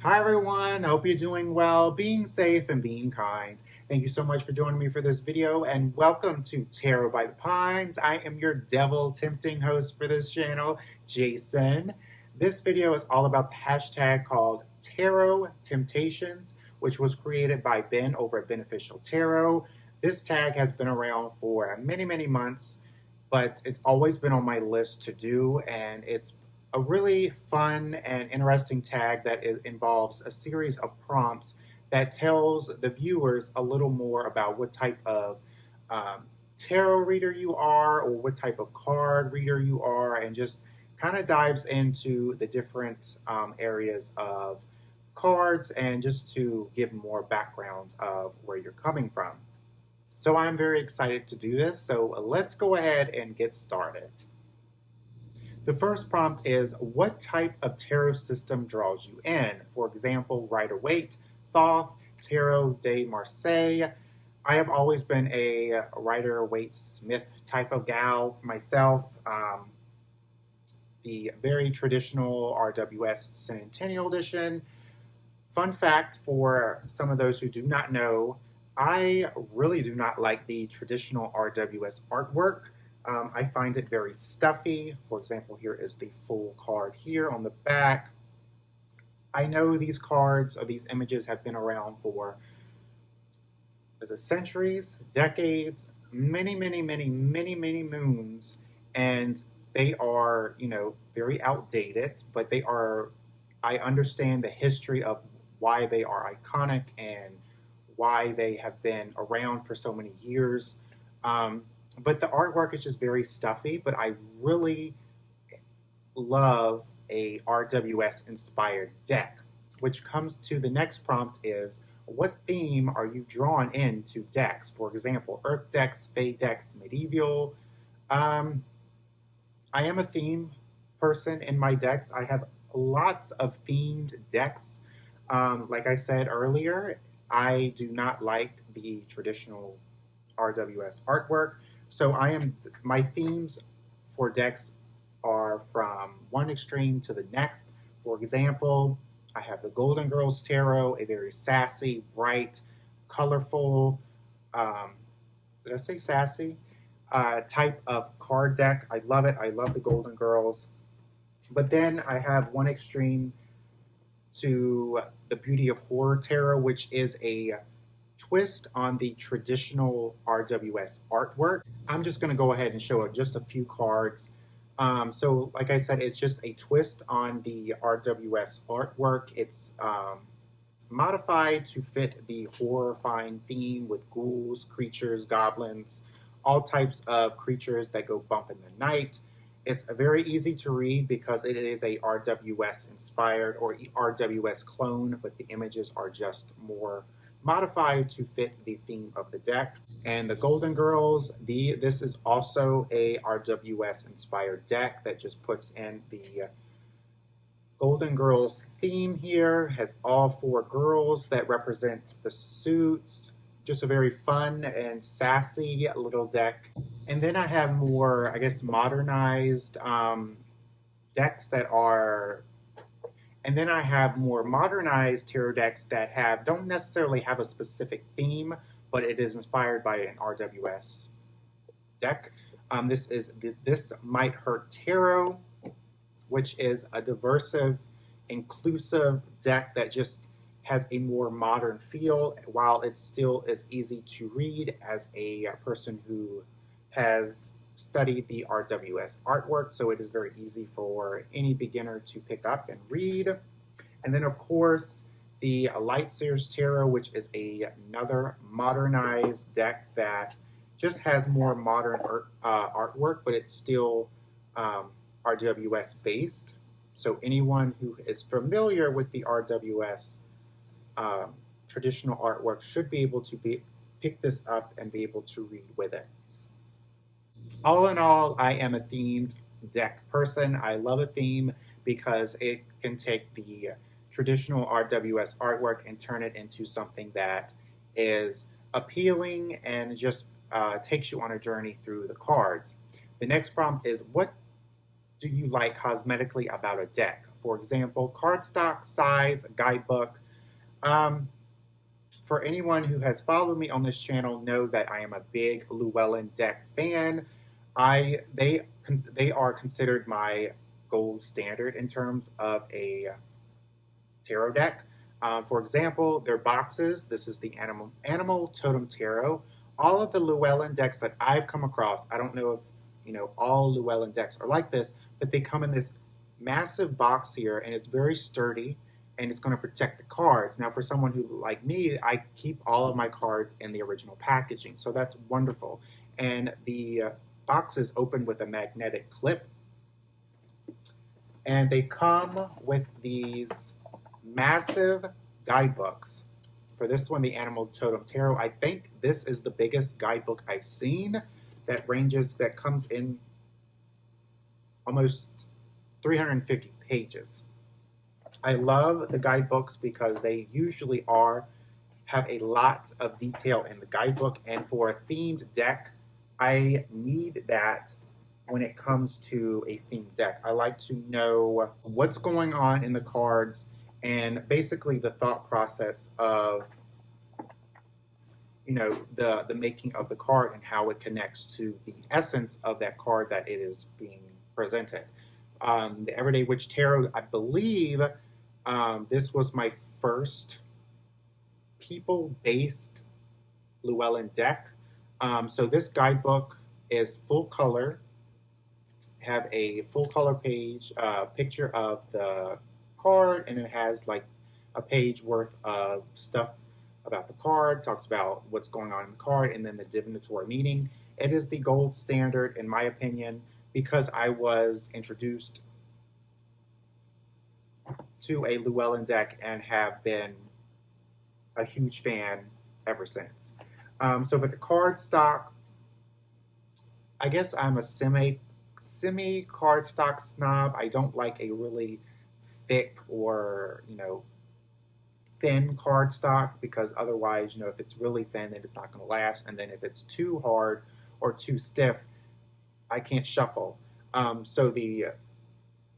Hi everyone, I hope you're doing well, being safe and being kind. Thank you so much for joining me for this video and welcome to Tarot by the Pines. I am your devil tempting host for this channel, Jason. This video is all about the hashtag called Tarot Temptations, which was created by Ben over at Beneficial Tarot. This tag has been around for many months, but it's always been on my list to do, and it's a really fun and interesting tag that involves a series of prompts that tells the viewers a little more about what type of tarot reader you are or what type of card reader you are, and just kind of dives into the different areas of cards and just to give more background of where you're coming from. So I'm very excited to do this, so let's go ahead and get started. The first prompt is, what type of tarot system draws you in? For example, Waite, Thoth, Tarot de Marseille. I have always been a Rider-Waite Smith type of gal for myself. The very traditional RWS Centennial Edition. Fun fact for some of those who do not know, I really do not like the traditional RWS artwork. I find it very stuffy. For example, here is the full card here on the back. I know these cards or these images have been around for centuries, decades, many moons, and they are, very outdated, but they are, I understand the history of why they are iconic and why they have been around for so many years. But the artwork is just very stuffy, but I really love a RWS inspired deck, which comes to the next prompt is, what theme are you drawn into decks? For example, Earth decks, Fae decks, medieval. I am a theme person in my decks. I have lots of themed decks. Like I said earlier, I do not like the traditional RWS artwork. So my themes for decks are from one extreme to the next. For example, I have the Golden Girls Tarot, a very sassy, bright, colorful, did I say sassy? Type of card deck. I love it. I love the Golden Girls. But then I have one extreme to the Beauty of Horror Tarot, which is a twist on the traditional RWS artwork. I'm just going to go ahead and show just a few cards. So like I said, it's just a twist on the RWS artwork. It's modified to fit the horrifying theme with ghouls, creatures, goblins, all types of creatures that go bump in the night. It's very easy to read because it is a RWS inspired or RWS clone, but the images are just more modified to fit the theme of the deck. And the Golden Girls, this is also a RWS inspired deck that just puts in the Golden Girls theme here, has all four girls that represent the suits. Just a very fun and sassy little deck. And then I have more, I guess, modernized decks that are, and then I have more modernized tarot decks that don't necessarily have a specific theme, but it is inspired by an RWS deck. This is This Might Hurt Tarot, which is a diversive, inclusive deck that just has a more modern feel, while it still is easy to read as a person who has studied the RWS artwork, so it is very easy for any beginner to pick up and read. And then, of course, the Lightseers Tarot, which is another modernized deck that just has more modern artwork, but it's still RWS based. So anyone who is familiar with the RWS traditional artwork should be able to pick this up and be able to read with it. All in all, I am a themed deck person. I love a theme because it can take the traditional RWS artwork and turn it into something that is appealing and just takes you on a journey through the cards. The next prompt is, what do you like cosmetically about a deck? For example, cardstock, size, guidebook. Um, for anyone who has followed me on this channel, know that I am a big Llewellyn deck fan. They are considered my gold standard in terms of a tarot deck. For example, their boxes. This is the Animal Totem Tarot. All of the Llewellyn decks that I've come across, I don't know if all Llewellyn decks are like this, but they come in this massive box here, and it's very sturdy, and it's going to protect the cards. Now, for someone who like me, I keep all of my cards in the original packaging, so that's wonderful. And the boxes open with a magnetic clip, and they come with these massive guidebooks. For this one, the Animal Totem Tarot, I think this is the biggest guidebook I've seen that comes in almost 350 pages. I love the guidebooks because they usually have a lot of detail in the guidebook, and for a themed deck, I need that when it comes to a themed deck. I like to know what's going on in the cards and basically the thought process of the making of the card and how it connects to the essence of that card that it is being presented. The Everyday Witch Tarot, I believe this was my first people-based Llewellyn deck. So this guidebook is full color, have a full color page, picture of the card, and it has like a page worth of stuff about the card, talks about what's going on in the card, and then the divinatory meaning. It is the gold standard, in my opinion, because I was introduced to a Llewellyn deck and have been a huge fan ever since. So with the card stock, I guess I'm a semi cardstock snob. I don't like a really thick or thin cardstock, because otherwise, if it's really thin, then it's not going to last. And then if it's too hard or too stiff, I can't shuffle. So the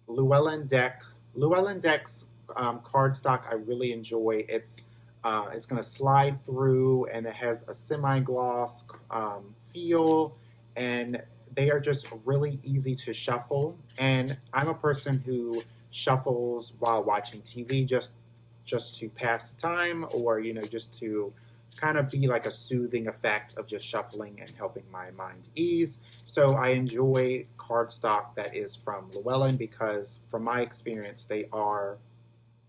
Llewellyn decks cardstock I really enjoy. It's going to slide through, and it has a semi-gloss feel, and they are just really easy to shuffle. And I'm a person who shuffles while watching TV, just to pass the time, or just to kind of be like a soothing effect of just shuffling and helping my mind ease. So I enjoy cardstock that is from Llewellyn because, from my experience, they are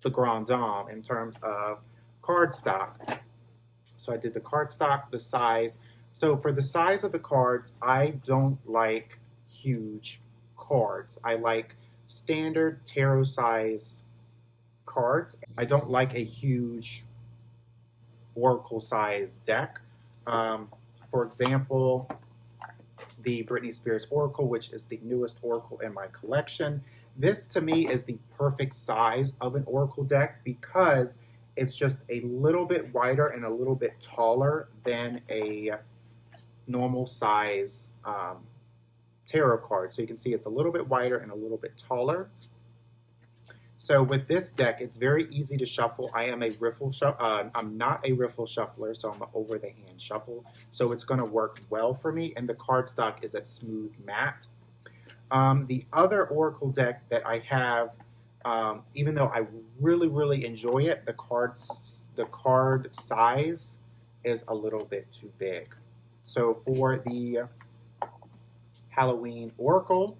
the grand dame in terms of cardstock. So I did the cardstock, the size. So for the size of the cards, I don't like huge cards. I like standard tarot size cards. I don't like a huge oracle size deck. For example, the Britney Spears Oracle, which is the newest oracle in my collection. This to me is the perfect size of an oracle deck because it's just a little bit wider and a little bit taller than a normal size tarot card. So you can see it's a little bit wider and a little bit taller. So with this deck, it's very easy to shuffle. I'm not a riffle shuffler, so I'm an over-the-hand shuffle. So it's going to work well for me, and the cardstock is a smooth matte. The other oracle deck that I have, even though I really, really enjoy it, the card size is a little bit too big. So for the Halloween Oracle,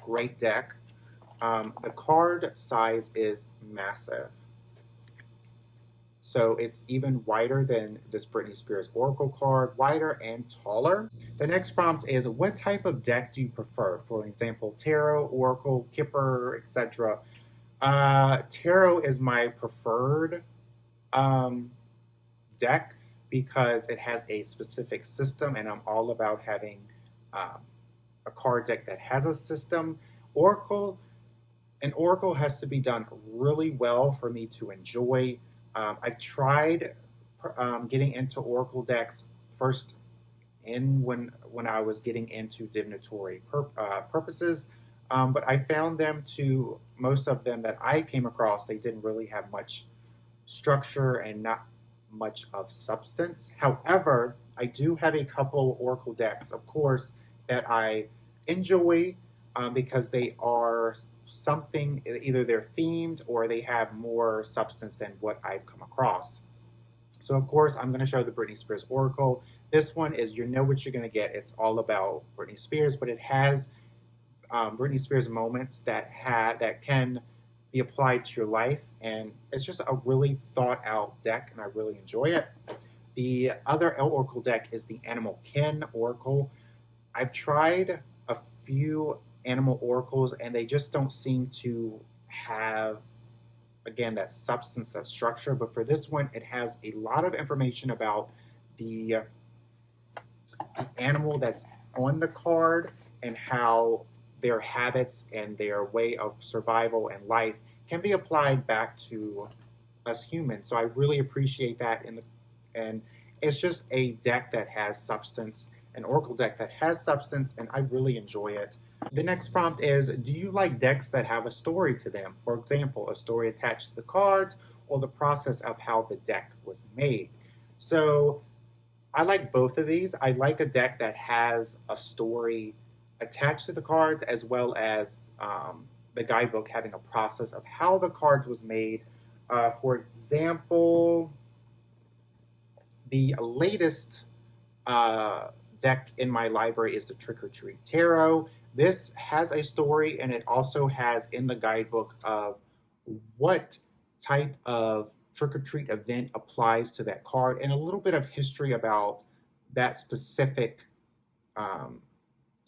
great deck. The card size is massive. So it's even wider than this Britney Spears Oracle card, wider and taller. The next prompt is, what type of deck do you prefer? For example, Tarot, Oracle, Kipper, etc. Tarot is my preferred deck because it has a specific system, and I'm all about having a card deck that has a system. An Oracle has to be done really well for me to enjoy. I've tried getting into Oracle decks first when I was getting into divinatory purposes. But I found them to, most of them that I came across, they didn't really have much structure and not much of substance. However, I do have a couple Oracle decks, of course, that I enjoy because they are something, either they're themed or they have more substance than what I've come across. So, of course, I'm going to show the Britney Spears Oracle. This one is, you know what you're going to get. It's all about Britney Spears, but it has Britney Spears moments that can be applied to your life, and it's just a really thought out deck, and I really enjoy it. The other Oracle deck is the Animal Kin Oracle. I've tried a few animal oracles, and they just don't seem to have, again, that substance, that structure. But for this one, it has a lot of information about the animal that's on the card and how their habits and their way of survival and life can be applied back to us humans. So I really appreciate that and it's just a deck that has substance, an oracle deck that has substance, and I really enjoy it. The next prompt is, do you like decks that have a story to them? For example, a story attached to the cards or the process of how the deck was made. So I like both of these. I like a deck that has a story attached to the cards, as well as the guidebook having a process of how the cards was made. For example, the latest deck in my library is the Trick or Treat Tarot. This has a story, and it also has in the guidebook of what type of trick or treat event applies to that card, and a little bit of history about that specific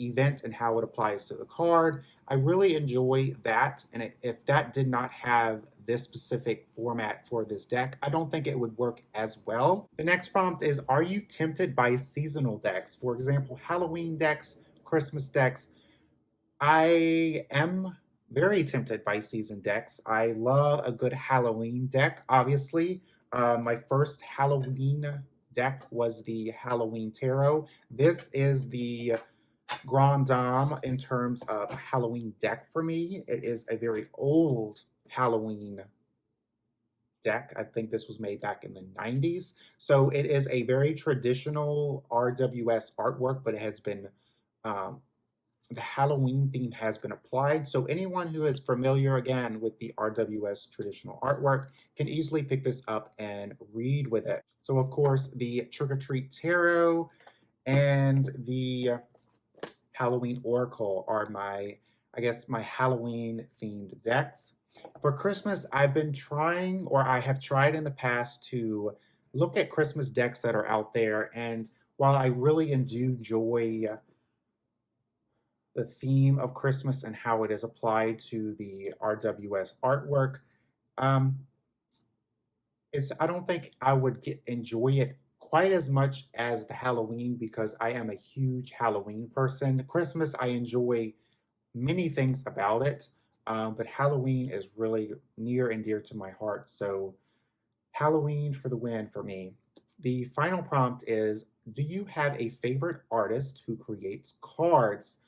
event and how it applies to the card. I really enjoy that, and if that did not have this specific format for this deck, I don't think it would work as well. The next prompt is, are you tempted by seasonal decks? For example, Halloween decks, Christmas decks. I am very tempted by season decks. I love a good Halloween deck, obviously. My first Halloween deck was the Halloween Tarot. This is the Grand Dame in terms of Halloween deck for me. It is a very old Halloween deck. I think this was made back in the 90s. So it is a very traditional RWS artwork, but it has been the Halloween theme has been applied. So anyone who is familiar, again, with the RWS traditional artwork can easily pick this up and read with it. So of course, the Trick or Treat Tarot and the Halloween Oracle are my Halloween themed decks. For Christmas, I've been trying, or I have tried in the past, to look at Christmas decks that are out there. And while I really do enjoy the theme of Christmas and how it is applied to the RWS artwork, um, I don't think I would enjoy it quite as much as the Halloween, because I am a huge Halloween person. Christmas, I enjoy many things about it, but Halloween is really near and dear to my heart. So Halloween for the win for me. The final prompt is, do you have a favorite artist who creates cards?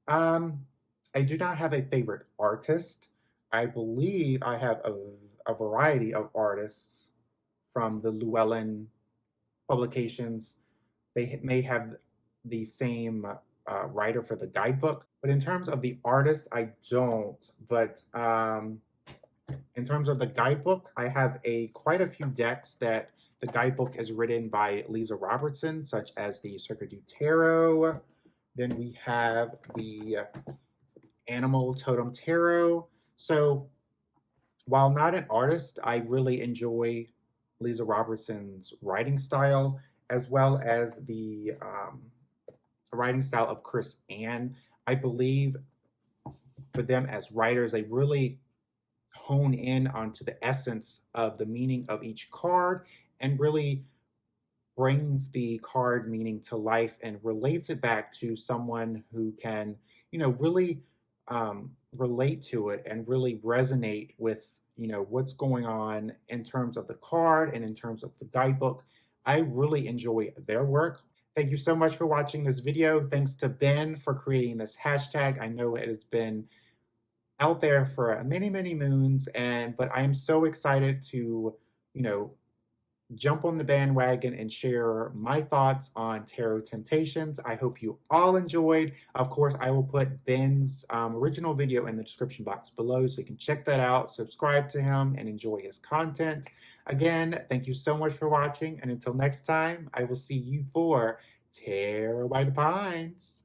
I do not have a favorite artist. I believe I have a variety of artists from the Llewellyn publications. They may have the same writer for the guidebook, but in terms of the artists, I don't. But in terms of the guidebook, I have quite a few decks that the guidebook is written by Lisa Robertson, such as the Circuit du Tarot. Then we have the Animal Totem Tarot. So while not an artist, I really enjoy Lisa Robertson's writing style, as well as the writing style of Chris Ann. I believe for them as writers, they really hone in onto the essence of the meaning of each card and really brings the card meaning to life and relates it back to someone who can, really relate to it and really resonate with, what's going on in terms of the card and in terms of the guidebook. I really enjoy their work. Thank you so much for watching this video. Thanks to Ben for creating this hashtag. I know it has been out there for many, many moons, and but I am so excited to, you know, jump on the bandwagon and share my thoughts on tarot temptations. I hope you all enjoyed. Of course, I will put Ben's original video in the description box below so you can check that out, subscribe to him, and enjoy his content. Again, thank you so much for watching, and until next time, I will see you for Tarot by the Pines.